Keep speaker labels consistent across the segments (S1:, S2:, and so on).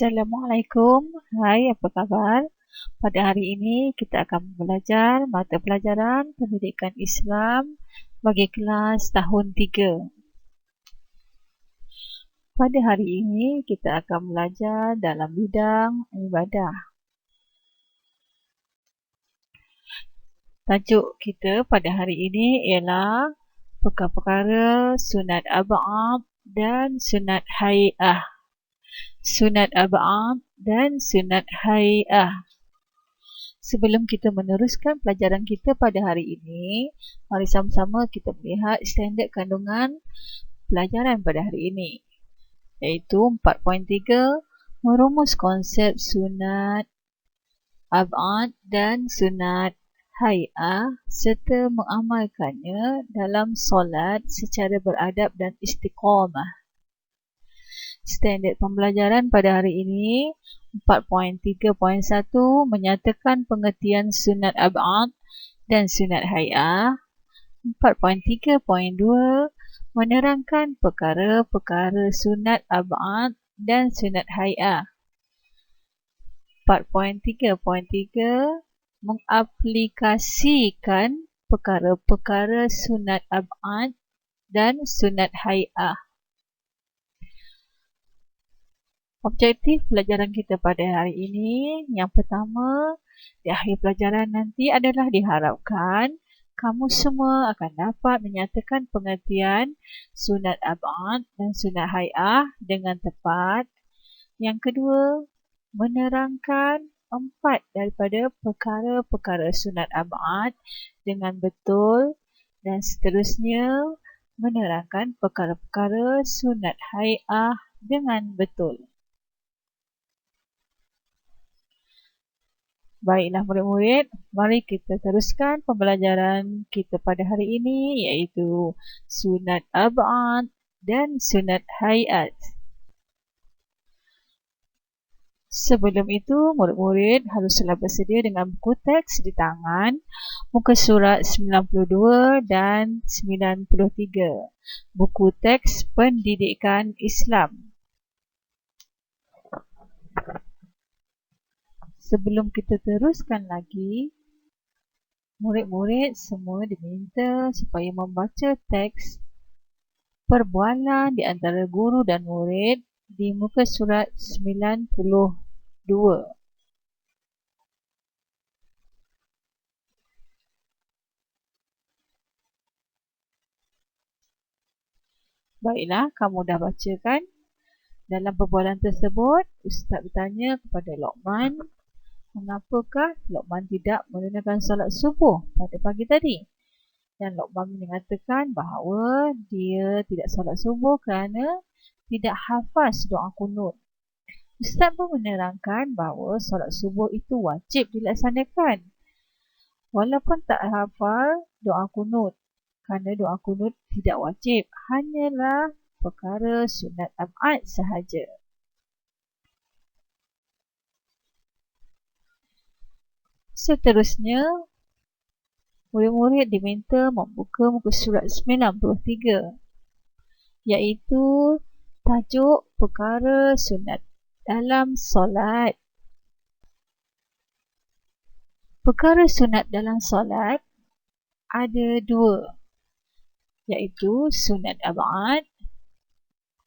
S1: Assalamualaikum. Hai, apa khabar? Pada hari ini kita akan belajar mata pelajaran Pendidikan Islam bagi kelas tahun 3. Pada hari ini kita akan belajar dalam bidang ibadah. Tajuk kita pada hari ini ialah perkara-perkara sunat ab'ad dan sunat hay'ah. Sunat ab'ad dan sunat hay'ah. Sebelum kita meneruskan pelajaran kita pada hari ini, mari sama-sama kita melihat standard kandungan pelajaran pada hari ini, iaitu 4.3, merumus konsep sunat ab'ad dan sunat hay'ah serta mengamalkannya dalam solat secara beradab dan istiqamah. Standard pembelajaran pada hari ini 4.3.1 menyatakan pengertian sunat ab'ad dan sunat hay'ah. 4.3.2 menerangkan perkara-perkara sunat ab'ad dan sunat hay'ah. 4.3.3 mengaplikasikan perkara-perkara sunat ab'ad dan sunat hay'ah. Objektif pelajaran kita pada hari ini, yang pertama, di akhir pelajaran nanti adalah diharapkan kamu semua akan dapat menyatakan pengertian sunat ab'ad dan sunat hay'ah dengan tepat. Yang kedua, menerangkan 4 daripada perkara-perkara sunat ab'ad dengan betul, dan seterusnya menerangkan perkara-perkara sunat hay'ah dengan betul. Baiklah murid-murid, mari kita teruskan pembelajaran kita pada hari ini, iaitu sunat ab'ad dan sunat hay'at. Sebelum itu, murid-murid haruslah bersedia dengan buku teks di tangan, muka surat 92 dan 93. Buku teks Pendidikan Islam. Sebelum kita teruskan lagi, murid-murid semua diminta supaya membaca teks perbualan di antara guru dan murid di muka surat 92. Baiklah, kamu dah baca kan? Dalam perbualan tersebut, Ustaz bertanya kepada Luqman, mengapakah Luqman tidak menunaikan solat subuh pada pagi tadi? Dan Luqman mengatakan bahawa dia tidak solat subuh kerana tidak hafaz doa kunut. Ustaz pun menerangkan bahawa solat subuh itu wajib dilaksanakan walaupun tak hafal doa kunut, kerana doa kunut tidak wajib, hanyalah perkara sunat ab'ad sahaja. Seterusnya, murid-murid diminta membuka muka surat 93, iaitu tajuk perkara sunat dalam solat. Perkara sunat dalam solat ada 2, iaitu sunat ab'ad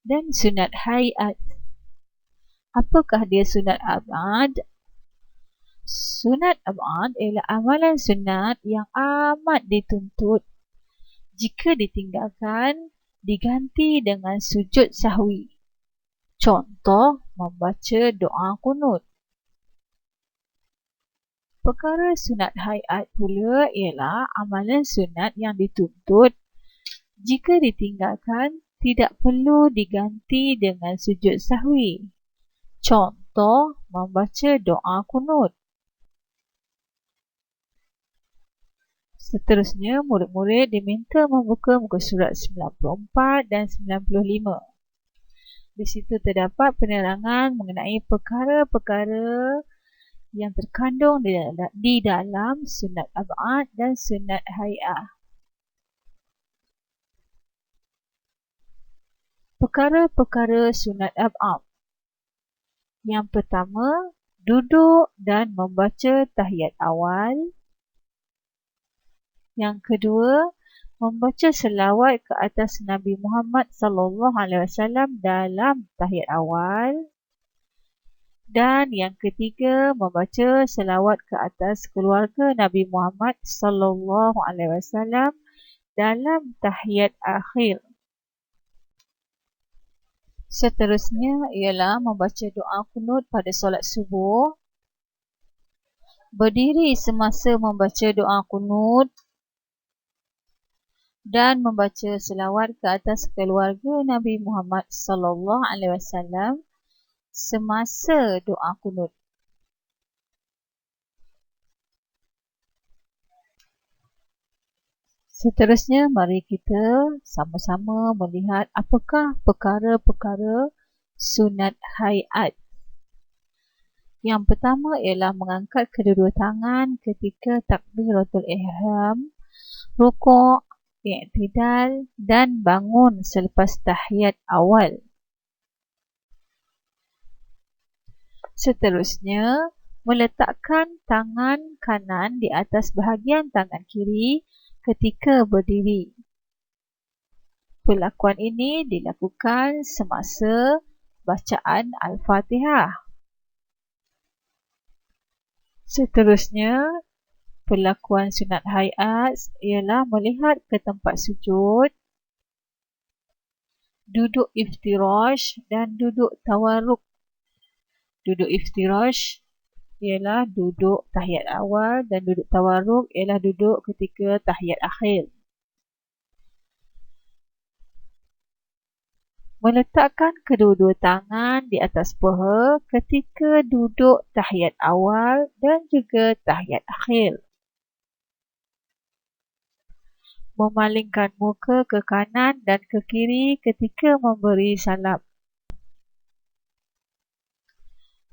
S1: dan sunat hay'at. Apakah dia sunat ab'ad? Sunat ab'ad ialah amalan sunat yang amat dituntut. Jika ditinggalkan, diganti dengan sujud sahwi. Contoh, membaca doa kunut. Perkara sunat hay'at pula ialah amalan sunat yang dituntut. Jika ditinggalkan, tidak perlu diganti dengan sujud sahwi. Contoh, membaca doa kunut. Seterusnya, murid-murid diminta membuka muka surat 94 dan 95. Di situ terdapat penerangan mengenai perkara-perkara yang terkandung di dalam sunat ab'ad dan sunat hay'ah. Perkara-perkara sunat ab'ad. Yang pertama, duduk dan membaca tahiyat awal. Yang kedua, membaca selawat ke atas Nabi Muhammad SAW dalam tahiyat awal. Dan yang ketiga, membaca selawat ke atas keluarga Nabi Muhammad SAW dalam tahiyat akhir. Seterusnya ialah membaca doa qunut pada solat subuh. Berdiri semasa membaca doa qunut dan membaca selawat ke atas keluarga Nabi Muhammad SAW semasa doa qunut. Seterusnya, mari kita sama-sama melihat apakah perkara-perkara sunat hayat. Yang pertama ialah mengangkat kedua-dua tangan ketika takbiratul ihram, rukuk, i'tidal dan bangun selepas tahiyat awal. Seterusnya, meletakkan tangan kanan di atas bahagian tangan kiri ketika berdiri. Perlakuan ini dilakukan semasa bacaan Al-Fatihah. Seterusnya, perlakuan sunat hayat ialah melihat ke tempat sujud, duduk iftirash dan duduk tawarruk. Duduk iftirash ialah duduk tahiyat awal dan duduk tawarruk ialah duduk ketika tahiyat akhir. Meletakkan kedua-dua tangan di atas paha ketika duduk tahiyat awal dan juga tahiyat akhir. Memalingkan muka ke kanan dan ke kiri ketika memberi salam.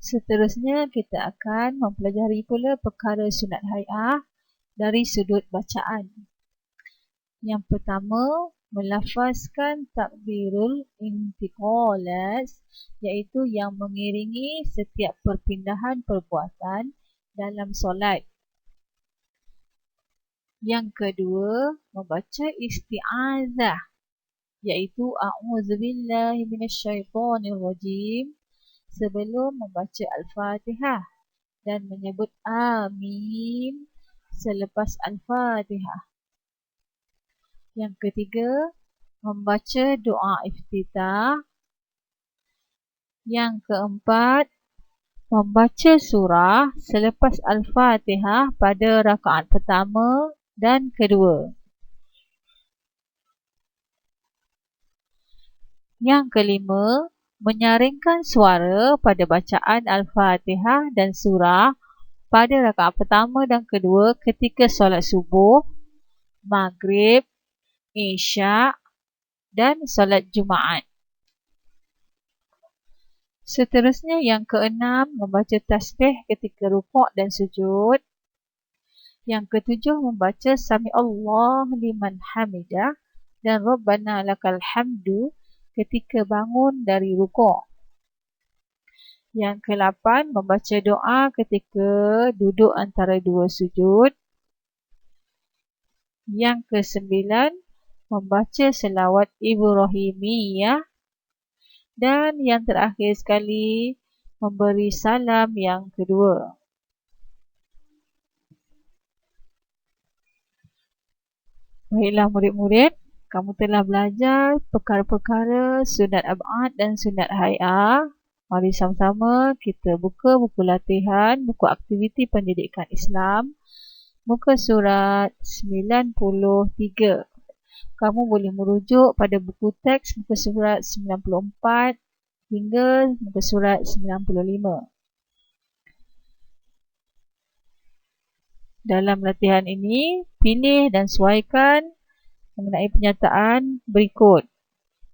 S1: Seterusnya, kita akan mempelajari pula perkara sunat hayat dari sudut bacaan. Yang pertama, melafazkan takbirul intiqalat, iaitu yang mengiringi setiap perpindahan perbuatan dalam solat. Yang kedua, membaca isti'azah, iaitu a'udzubillahi minasyaitonirrajim sebelum membaca Al-Fatihah dan menyebut amin selepas Al-Fatihah. Yang ketiga, membaca doa iftitah. Yang keempat, membaca surah selepas Al-Fatihah pada rakaat pertama dan kedua. Yang kelima, menyaringkan suara pada bacaan Al-Fatihah dan surah pada rakaat pertama dan kedua ketika solat subuh, maghrib, isyak dan solat Jumaat. Seterusnya, yang keenam, membaca tasbih ketika rukuk dan sujud. Yang ketujuh, membaca Sami Allah liman hamidah dan Rabbana lakal hamdu ketika bangun dari rukuk. Yang ke-8, membaca doa ketika duduk antara dua sujud. Yang ke-9, membaca selawat Ibrahimiyah. Dan yang terakhir sekali, memberi salam yang kedua. Baiklah murid-murid, kamu telah belajar perkara-perkara sunat ab'ad dan sunat hay'ah. Mari sama-sama kita buka buku latihan, buku aktiviti pendidikan Islam, muka surat 93. Kamu boleh merujuk pada buku teks muka surat 94 hingga muka surat 95. Dalam latihan ini, pilih dan sesuaikan mengenai pernyataan berikut.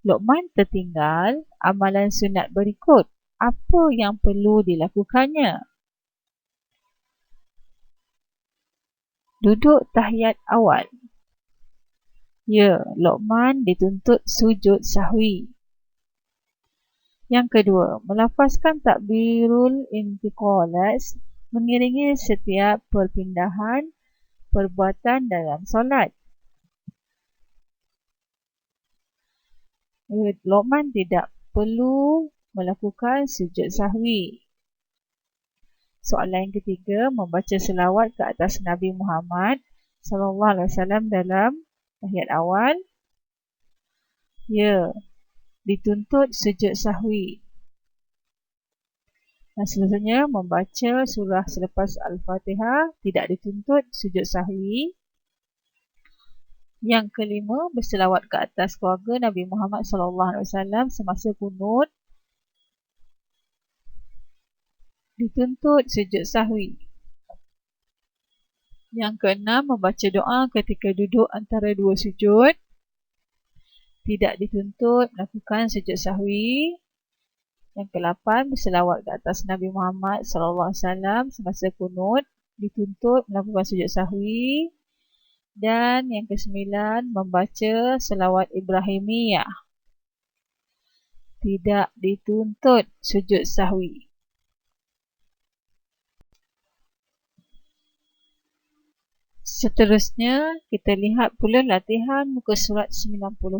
S1: Luqman tertinggal amalan sunat berikut. Apa yang perlu dilakukannya? Duduk tahiyat awal. Ya, Luqman dituntut sujud sahwi. Yang kedua, melafazkan takbirul intiqalat mengiringi setiap perpindahan perbuatan dalam solat. Luqman tidak perlu melakukan sujud sahwi. Soalan yang ketiga, membaca selawat ke atas Nabi Muhammad SAW dalam tahiyat awal. Ya, dituntut sujud sahwi. Dan seterusnya, membaca surah selepas Al-Fatihah tidak dituntut sujud sahwi. Yang kelima, berselawat ke atas keluarga Nabi Muhammad SAW semasa kunut dituntut sujud sahwi. Yang keenam, membaca doa ketika duduk antara dua sujud tidak dituntut melakukan sujud sahwi. Yang ke-8, berselawat ke atas Nabi Muhammad SAW semasa kunut dituntut melakukan sujud sahwi. Dan yang ke-9, membaca selawat Ibrahimiyah tidak dituntut sujud sahwi. Seterusnya, kita lihat pula latihan muka surat 92.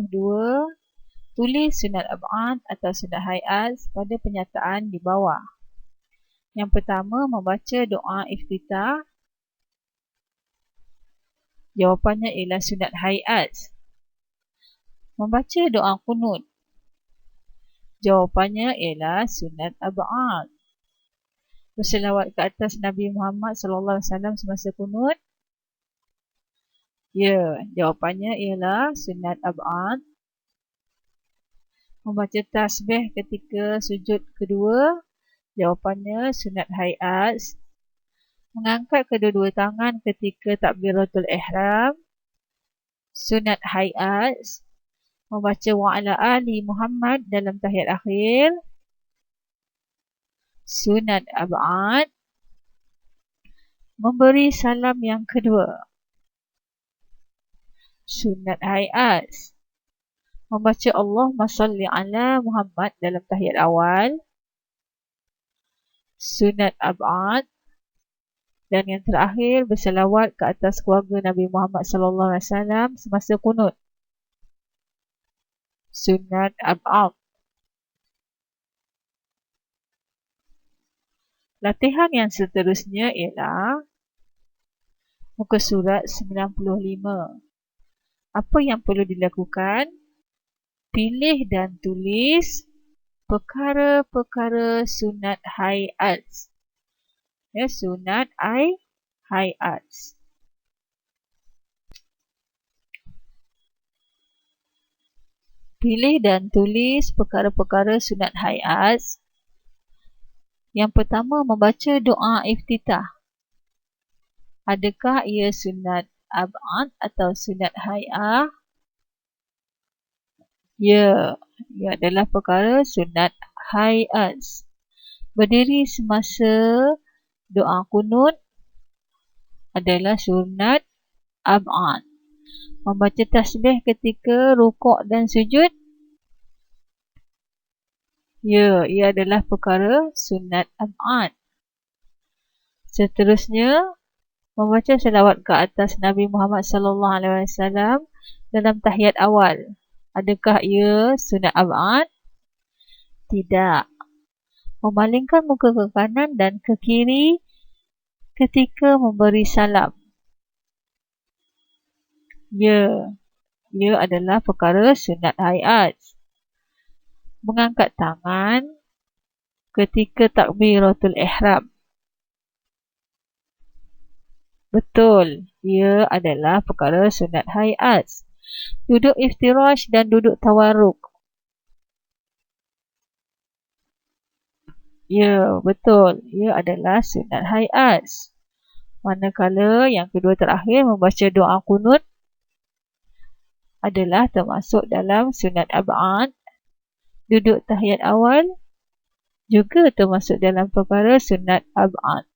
S1: Tulis sunat ab'ad atau sunat hayat pada penyataan di bawah. Yang pertama, membaca doa iftitah. Jawapannya ialah sunat hayat. Membaca doa kunut. Jawapannya ialah sunat ab'ad. Berselawat ke atas Nabi Muhammad SAW semasa kunut. Ya, jawapannya ialah sunat ab'ad. Membaca tasbih ketika sujud kedua. Jawapannya sunat hayat. Mengangkat kedua-dua tangan ketika takbiratul ihram. Sunat hayat. Membaca wa'ala ali Muhammad dalam tahiyat akhir. Sunat ab'ad. Memberi salam yang kedua. Sunat hayat. Membaca Allahumma salli ala Muhammad dalam tahiyat awal. Sunat ab'ad. Dan yang terakhir, berselawat ke atas keluarga Nabi Muhammad SAW semasa kunut. Sunat ab'ad. Latihan yang seterusnya ialah muka surat 95. Apa yang perlu dilakukan? Pilih dan tulis perkara-perkara sunat hayat. Ya, sunat hayat. Pilih dan tulis perkara-perkara sunat hayat. Yang pertama, membaca doa iftitah. Adakah ia sunat ab'ad atau sunat hayat? Ya, ia adalah perkara sunat hayat. Berdiri semasa doa kunut adalah sunat ab'ad. Membaca tasbih ketika rukuk dan sujud. Ya, ia adalah perkara sunat ab'ad. Seterusnya, membaca selawat ke atas Nabi Muhammad SAW dalam tahiyat awal. Adakah ia sunat ab'ad? Tidak. Memalingkan muka ke kanan dan ke kiri ketika memberi salam. Ya, ia adalah perkara sunat hayat. Mengangkat tangan ketika takbiratul ihram. Betul, ia adalah perkara sunat hayat. Duduk iftirash dan duduk tawarruk. Ya, betul, ia adalah sunat hayat. Manakala yang kedua terakhir, membaca doa kunut adalah termasuk dalam sunat ab'ad. Duduk tahiyat awal juga termasuk dalam perkara sunat ab'ad.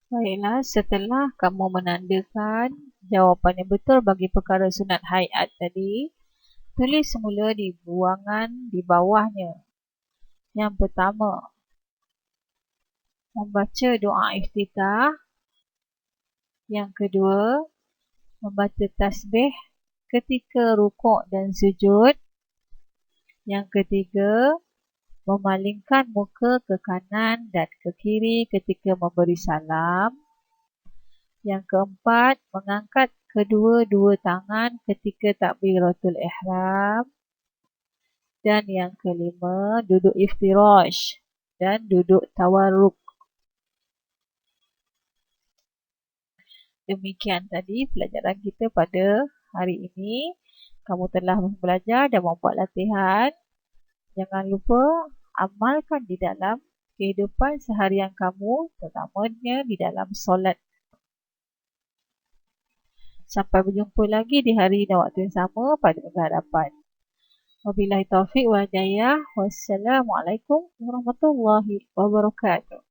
S1: Baiklah, setelah kamu menandakan jawapan yang betul bagi perkara sunat hayat tadi, tulis semula di buangan di bawahnya. Yang pertama, membaca doa iftitah. Yang kedua, membaca tasbih ketika rukuk dan sujud. Yang ketiga, memalingkan muka ke kanan dan ke kiri ketika memberi salam. Yang keempat, mengangkat kedua-dua tangan ketika takbiratul ihram. Dan yang kelima, duduk iftirash dan duduk tawarruk. Demikian tadi pelajaran kita pada hari ini. Kamu telah belajar dan membuat latihan. Jangan lupa amalkan di dalam kehidupan seharian kamu, terutamanya di dalam solat. Sampai berjumpa lagi di hari dan waktu yang sama pada minggu hadapan. Wabillahi taufiq wal hidayah. Wassalamualaikum warahmatullahi wabarakatuh.